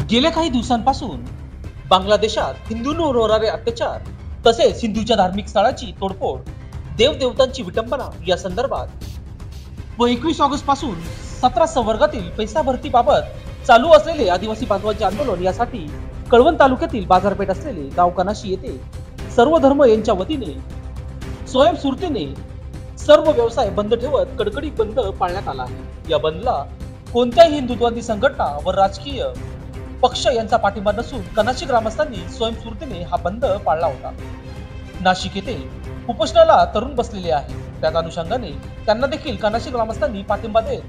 गेल्या काही दिवसांपासून बांगलादेशात हिंदूंवर होणारे अत्याचार तसेच हिंदूच्या धार्मिक स्थळाची तोडफोड, देवदेवतांची विटंबना या संदर्भात व 21 ऑगस्ट पासून 17 संवर्गातील पैसा भरतीबाबत चालू असलेले आदिवासी बांधवांचे आंदोलन यासाठी कळवण तालुक्यातील बाजारपेठ असलेले गाव कनाशी येथे सर्व धर्म यांच्या वतीने स्वयंस्फूर्तीने सर्व व्यवसाय बंद ठेवत कडकडीत बंद पाळण्यात आला आहे। या बंदला कोणत्याही हिंदुत्ववादी संघटना व राजकीय पक्ष यांचा पाठिंबा नसून कनाशी ग्रामस्थांनी स्वयंस्फूर्तीने हा बंद पाळला होता। नाशिक येथे उपोषणाला तरुण बसलेले आहेत, त्याच अनुषंगाने त्यांना देखील कनाशी ग्रामस्थांनी पाठिंबा देत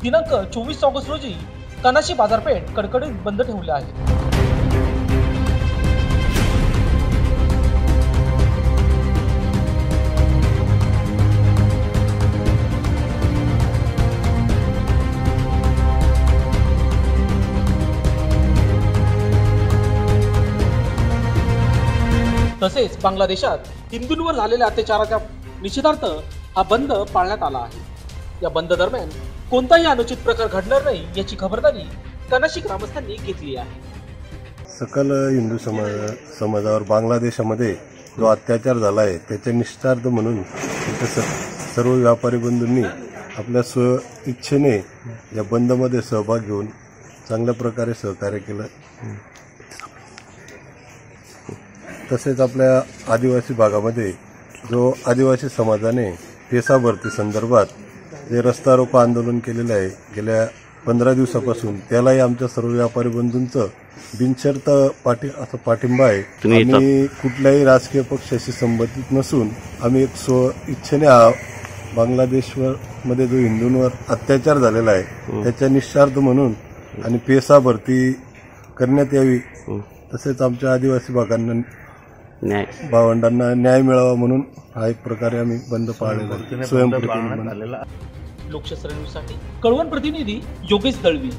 दिनांक 24 ऑगस्ट रोजी कनाशी बाजारपेठ कडकडीत बंद ठेवले आहे। तसेच बांगलादेशात हिंदूंवर झालेल्या अत्याचाराच्या निषेधार्थ हा बंद पाळण्यात आला आहे। या बंद दरम्यान कोणताही अनुचित प्रकार घडणार नाही याची खबरदारी कनाशी ग्रामस्थांनी घेतली आहे। सकल हिंदू समाजावर बांगलादेशामध्ये जो अत्याचार झाला आहे त्याच्या निषेधार्थ म्हणून सर्व व्यापारी बंधूंनी आपल्या स्व इच्छेने या बंदमध्ये सहभाग घेऊन चांगल्या प्रकारे सहकार्य केलं। तसेच आपल्या आदिवासी भागामध्ये जो आदिवासी समाजाने पेसा भरती संदर्भात जे रस्ता रोको आंदोलन केलेलं आहे गेल्या 15 दिवसापासून, त्यालाही आमच्या सर्व व्यापारी बंधूंचं बिनशर्त पाठिंबा आहे। आम्ही कुठल्याही राजकीय पक्षाशी संबंधित नसून आम्ही एक स्व इच्छेने बांगलादेशमध्ये जो हिंदूंवर अत्याचार झालेला आहे त्याच्या निषेधार्थ म्हणून आणि पेसा भरती करण्यात यावी, तसेच आमच्या आदिवासी भागांना भावंडांना न्याय मिळावा म्हणून हा एक प्रकारे आम्ही बंद पाळलेला आहे। स्वयंस्फूर्तीने लोकशास्त्र न्यूजसाठी कळवण प्रतिनिधी योगेश दळवी।